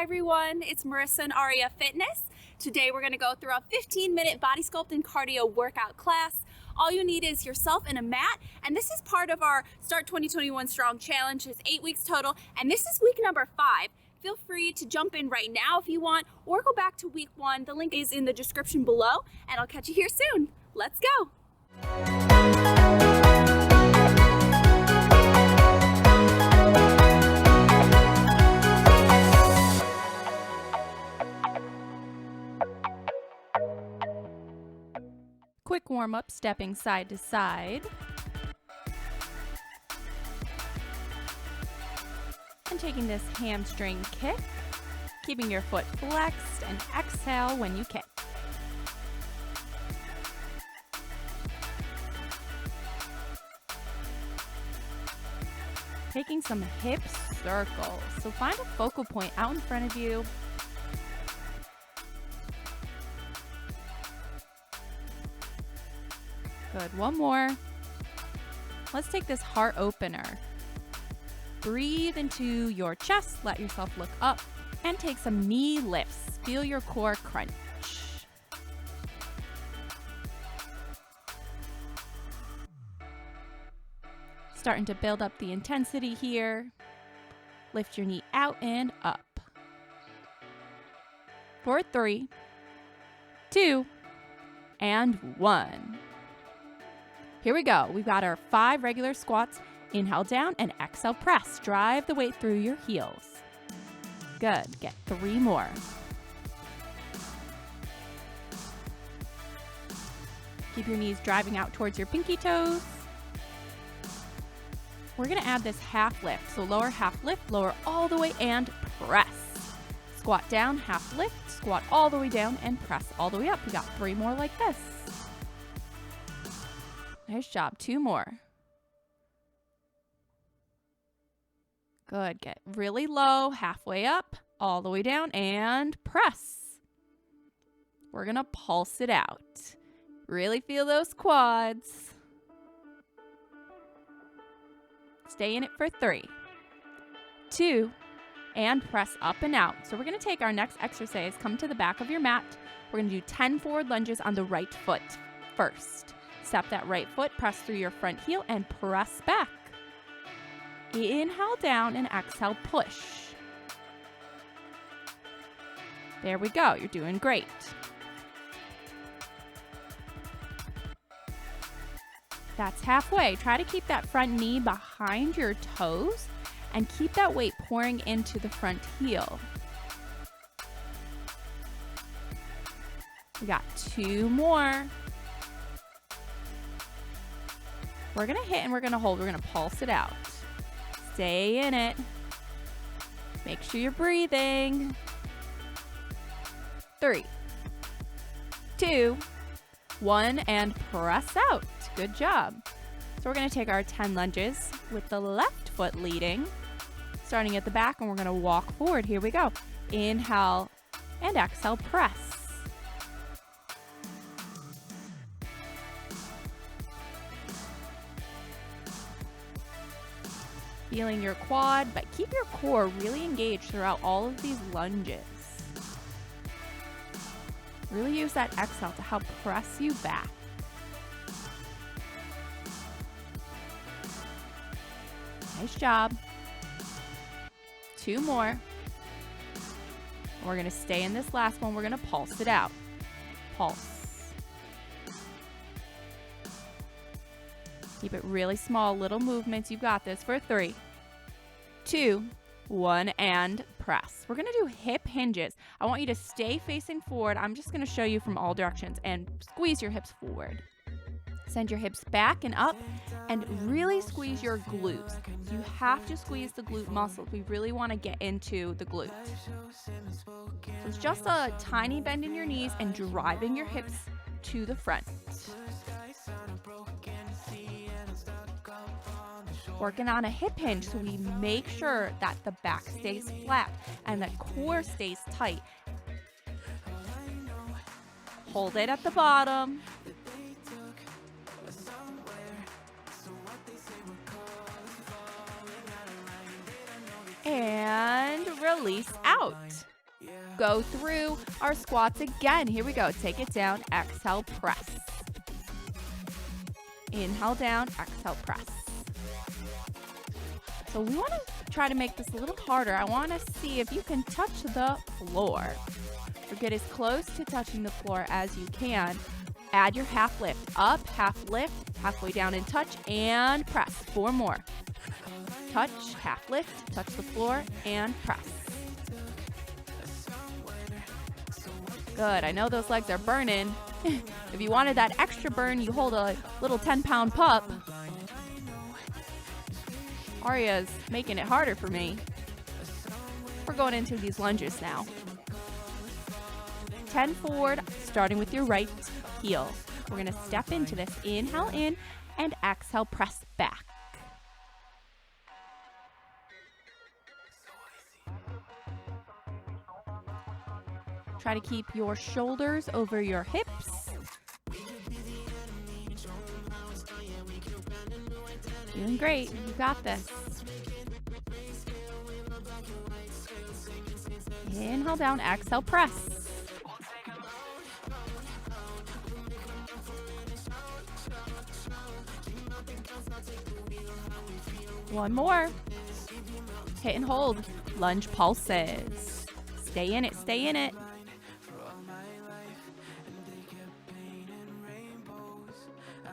everyone, it's Marissa and Aria Fitness. Today we're going to go through a 15-minute body sculpt and cardio workout class. All you need is yourself and a mat, and this is part of our Start 2021 Strong Challenge. It's 8 weeks total, and this is week number 5. Feel free to jump in right now if you want, or go back to week 1. The link is in the description below, and I'll catch you here soon. Let's go. Quick warm-up, stepping side to side. And taking this hamstring kick, keeping your foot flexed, and exhale when you kick. Taking some hip circles. So find a focal point out in front of you. Good, one more. Let's take this heart opener. Breathe into your chest, let yourself look up, and take some knee lifts. Feel your core crunch. Starting to build up the intensity here. Lift your knee out and up. For 3, 2, and 1. Here we go. We've got our 5 regular squats. Inhale down and exhale press. Drive the weight through your heels. Good. Get 3 more. Keep your knees driving out towards your pinky toes. We're going to add this half lift. So lower half lift, lower all the way and press. Squat down, half lift, squat all the way down and press all the way up. We got 3 more like this. Nice job. 2 more. Good. Get really low, halfway up, all the way down, and press. We're going to pulse it out. Really feel those quads. Stay in it for 3, 2, and press up and out. So we're going to take our next exercise. Come to the back of your mat. We're going to do 10 forward lunges on the right foot first. Step that right foot, press through your front heel, and press back. Inhale down and exhale push. There we go. You're doing great. That's halfway. Try to keep that front knee behind your toes and keep that weight pouring into the front heel. We got 2 more. We're going to hit and we're going to hold. We're going to pulse it out. Stay in it. Make sure you're breathing. 3, 2, 1, and press out. Good job. So we're going to take our 10 lunges with the left foot leading, starting at the back, and we're going to walk forward. Here we go. Inhale and exhale, press. Feeling your quad, but keep your core really engaged throughout all of these lunges. Really use that exhale to help press you back. Nice job. 2 more. We're going to stay in this last one. We're going to pulse it out. Pulse. Keep it really small, little movements. You've got this for 3, 2, 1, and press. We're going to do hip hinges. I want you to stay facing forward. I'm just going to show you from all directions and squeeze your hips forward. Send your hips back and up and really squeeze your glutes. You have to squeeze the glute muscles. We really want to get into the glute. So it's just a tiny bend in your knees and driving your hips to the front. Working on a hip hinge so we make sure that the back stays flat and the core stays tight. Hold it at the bottom. And release out. Go through our squats again. Here we go. Take it down. Exhale, press. Inhale down, exhale, press. So we want to try to make this a little harder. I want to see if you can touch the floor. So get as close to touching the floor as you can. Add your half lift. Up, half lift, halfway down and touch, and press. 4 more. Touch, half lift, touch the floor, and press. Good. I know those legs are burning. If you wanted that extra burn, you hold a little 10-pound pup. Aria's making it harder for me. We're going into these lunges now. 10 forward, starting with your right heel. We're going to step into this. Inhale in and exhale, press back. Try to keep your shoulders over your hips. Doing great. You got this. Inhale down, exhale, press. One more. Hit and hold. Lunge pulses. Stay in it, stay in it.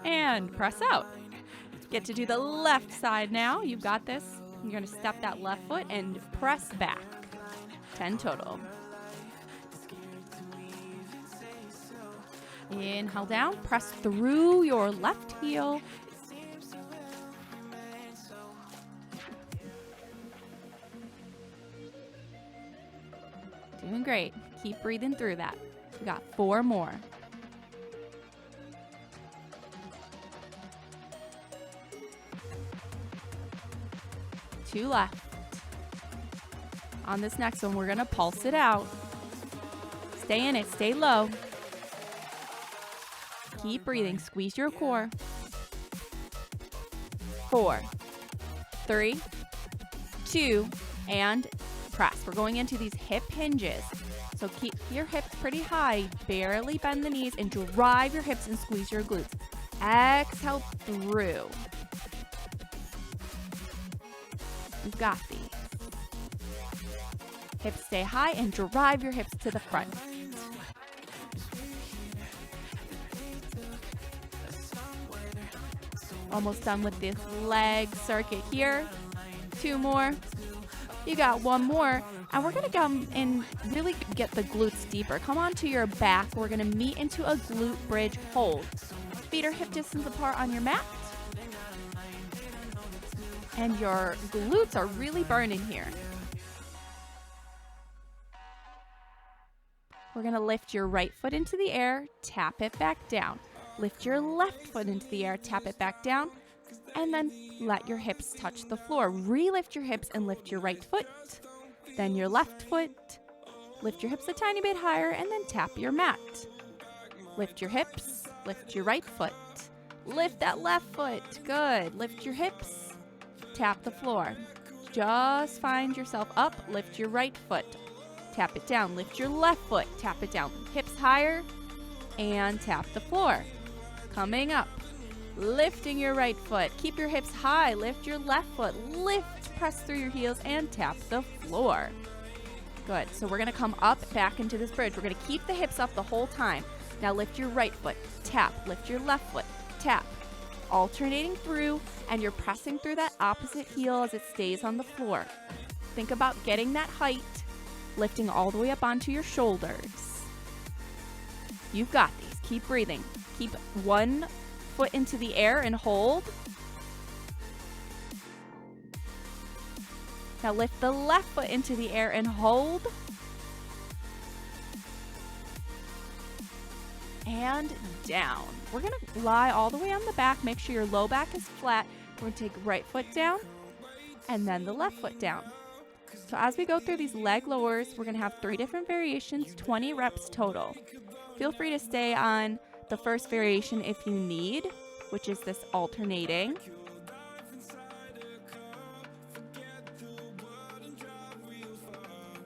And press out. Get to do the left side now. You've got this. You're going to step that left foot and press back. 10 total. Inhale down. Press through your left heel. Doing great. Keep breathing through that. We got 4 more. Two left. On this next one, we're going to pulse it out. Stay in it. Stay low. Keep breathing. Squeeze your core. 4, 3, 2, and press. We're going into these hip hinges. So keep your hips pretty high. Barely bend the knees and drive your hips and squeeze your glutes. Exhale through. You've got these. Hips stay high and drive your hips to the front. Almost done with this leg circuit here. 2 more. You got 1 more. And we're going to come and really get the glutes deeper. Come onto your back. We're going to meet into a glute bridge hold. Feet are hip distance apart on your mat. And your glutes are really burning here. We're going to lift your right foot into the air, tap it back down. Lift your left foot into the air, tap it back down, and then let your hips touch the floor. Re-lift your hips and lift your right foot. Then your left foot. Lift your hips a tiny bit higher and then tap your mat. Lift your hips, lift your right foot. Lift that left foot. Good. Lift your hips. Tap the floor. Just find yourself up. Lift your right foot. Tap it down. Lift your left foot. Tap it down. Hips higher. And tap the floor. Coming up. Lifting your right foot. Keep your hips high. Lift your left foot. Lift. Press through your heels and tap the floor. Good. So we're going to come up back into this bridge. We're going to keep the hips up the whole time. Now lift your right foot. Tap. Lift your left foot. Tap. Alternating through, and you're pressing through that opposite heel as it stays on the floor. Think about getting that height, lifting all the way up onto your shoulders. You've got these. Keep breathing. Keep 1 foot into the air and hold. Now lift the left foot into the air and hold. And down. We're going to lie all the way on the back. Make sure your low back is flat. We're going to take right foot down and then the left foot down. So as we go through these leg lowers, we're going to have 3 different variations, 20 reps total. Feel free to stay on the first variation if you need, which is this alternating.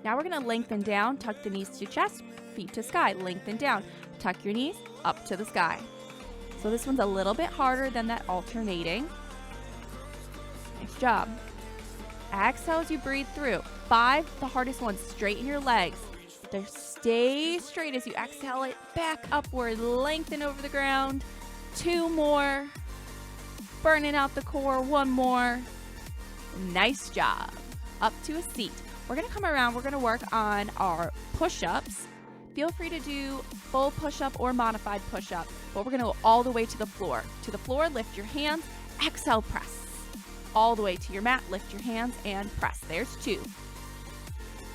Now we're going to lengthen down, tuck the knees to chest, feet to sky, lengthen down, tuck your knees up to the sky. So this one's a little bit harder than that alternating. Nice job. Exhale as you breathe through. 5, the hardest ones, straighten your legs. Stay straight as you exhale it back upward, lengthen over the ground. 2 more. Burning out the core, 1 more. Nice job. Up to a seat. We're gonna come around, we're gonna work on our push-ups. Feel free to do full push-up or modified push-up, but we're gonna go all the way to the floor. To the floor, lift your hands, exhale, press. All the way to your mat, lift your hands and press. There's 2.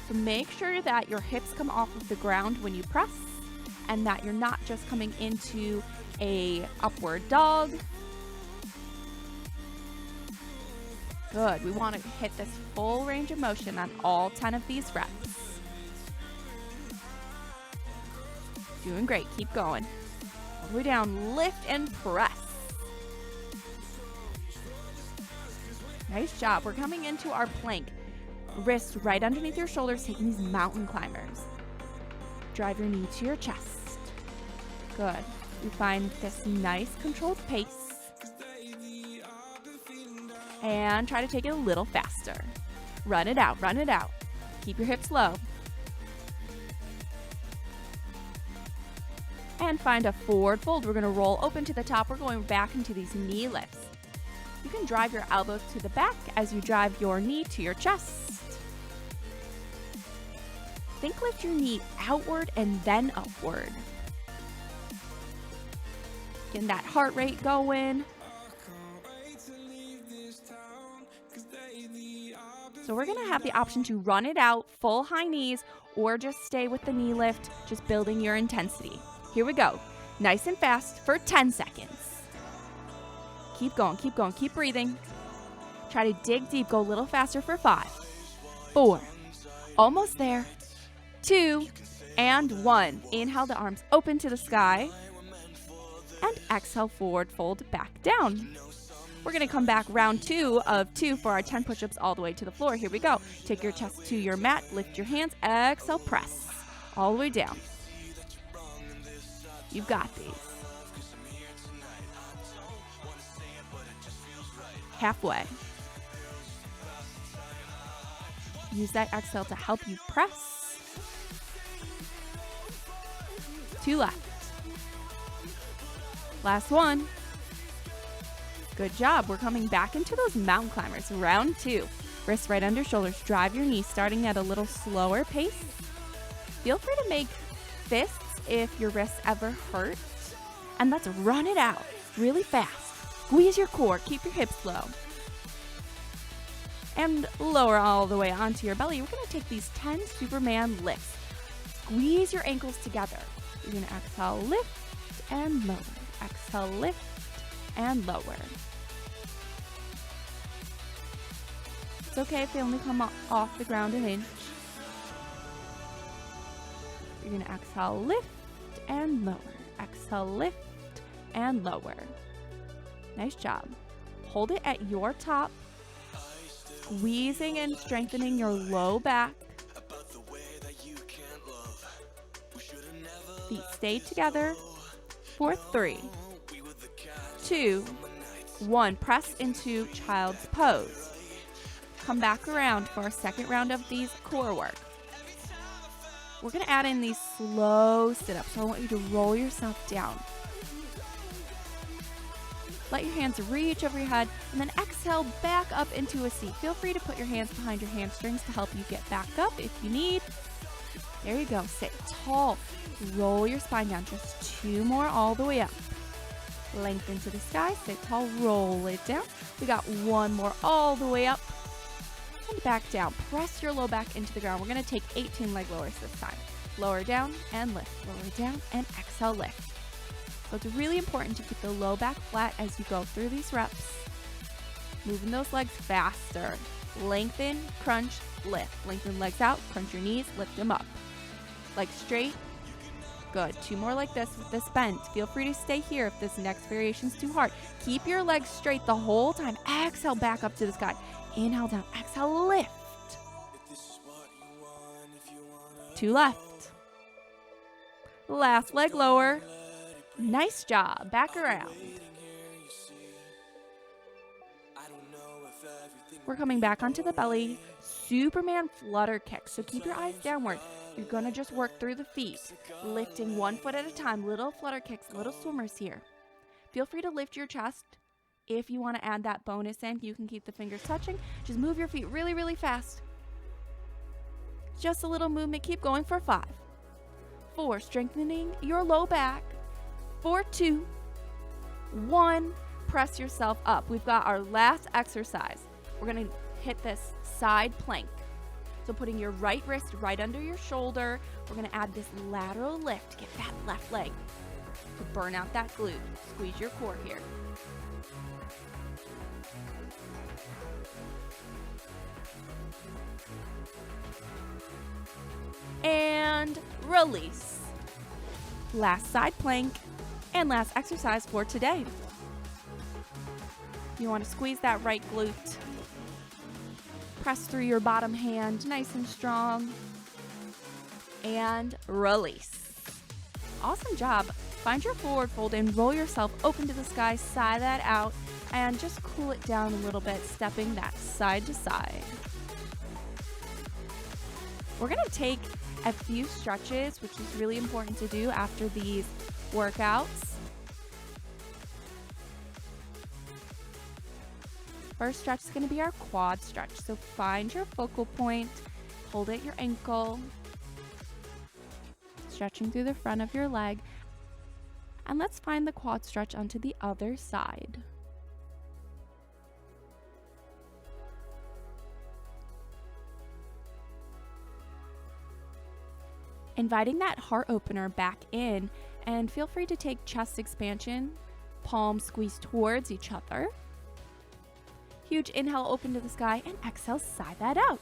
So make sure that your hips come off of the ground when you press and that you're not just coming into a upward dog. Good. We want to hit this full range of motion on all 10 of these reps. Doing great. Keep going. All the way down. Lift and press. Nice job. We're coming into our plank. Wrists right underneath your shoulders, taking these mountain climbers. Drive your knee to your chest. Good. We find this nice controlled pace. And try to take it a little faster. Run it out, run it out. Keep your hips low. And find a forward fold. We're gonna roll open to the top. We're going back into these knee lifts. You can drive your elbows to the back as you drive your knee to your chest. Think lift your knee outward and then upward. Getting that heart rate going. So we're gonna have the option to run it out, full high knees, or just stay with the knee lift, just building your intensity. Here we go. Nice and fast for 10 seconds. Keep going, keep breathing. Try to dig deep, go a little faster for 5, 4, almost there, 2, and 1. Inhale, the arms open to the sky, and exhale, forward fold back down. We're gonna come back round 2 of 2 for our 10 push-ups all the way to the floor. Here we go. Take your chest to your mat, lift your hands, exhale, press, all the way down. You've got these. Halfway. Use that exhale to help you press. 2 left. Last one. Good job. We're coming back into those mountain climbers. Round 2. Wrists right under shoulders. Drive your knees, starting at a little slower pace. Feel free to make fists if your wrists ever hurt. And let's run it out really fast. Squeeze your core. Keep your hips low. And lower all the way onto your belly. We're going to take these 10 Superman lifts. Squeeze your ankles together. You're going to exhale, lift, and lower. Exhale, lift, and lower. It's okay if they only come off the ground an inch. You're going to exhale, lift, and lower. Exhale, lift, and lower. Nice job. Hold it at your top, squeezing and strengthening your low back. Feet stay together for 3, 2, 1. Press into child's pose. Come back around for our second round of these core work. We're going to add in these slow sit-ups, so I want you to roll yourself down. Let your hands reach over your head, and then exhale back up into a seat. Feel free to put your hands behind your hamstrings to help you get back up if you need. There you go. Sit tall. Roll your spine down. Just 2 more all the way up. Lengthen to the sky. Sit tall. Roll it down. We got 1 more all the way up. And back down. Press your low back into the ground. We're going to take 18 leg lowers this time. Lower down and lift. Lower down and exhale, lift. So it's really important to keep the low back flat as you go through these reps. Moving those legs faster. Lengthen, crunch, lift. Lengthen legs out, crunch your knees, lift them up. Legs straight. Good. 2 more like this with this bent. Feel free to stay here if this next variation is too hard. Keep your legs straight the whole time. Exhale back up to the sky. Inhale down. Exhale, lift. 2 left. Last leg lower. Nice job. Back around. We're coming back onto the belly. Superman flutter kick. So keep your eyes downward. You're going to just work through the feet, lifting 1 foot at a time. Little flutter kicks, little swimmers here. Feel free to lift your chest. If you want to add that bonus in, you can keep the fingers touching. Just move your feet really, really fast. Just a little movement. Keep going for 5, 4, strengthening your low back. 4, 2, 1, press yourself up. We've got our last exercise. We're going to hit this side plank. So putting your right wrist right under your shoulder, we're going to add this lateral lift to get that left leg to burn out that glute. Squeeze your core here. And release. Last side plank and last exercise for today. You want to squeeze that right glute. Press through your bottom hand, nice and strong. And release. Awesome job. Find your forward fold and roll yourself open to the sky, sigh that out, and just cool it down a little bit, stepping that side to side. We're going to take a few stretches, which is really important to do after these workouts. First stretch is going to be our quad stretch. So find your focal point, hold at your ankle, stretching through the front of your leg. And let's find the quad stretch onto the other side. Inviting that heart opener back in, and feel free to take chest expansion, palms squeeze towards each other. Huge inhale, open to the sky, and exhale, sigh that out.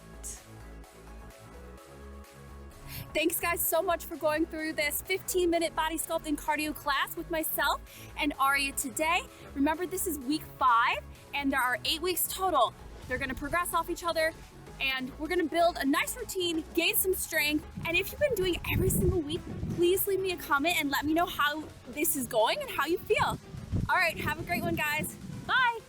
Thanks guys so much for going through this 15-minute body sculpt and cardio class with myself and Aria today. Remember, this is week 5 and there are 8 weeks total. They're gonna progress off each other and we're gonna build a nice routine, gain some strength. And if you've been doing it every single week, please leave me a comment and let me know how this is going and how you feel. All right, have a great one, guys. Bye.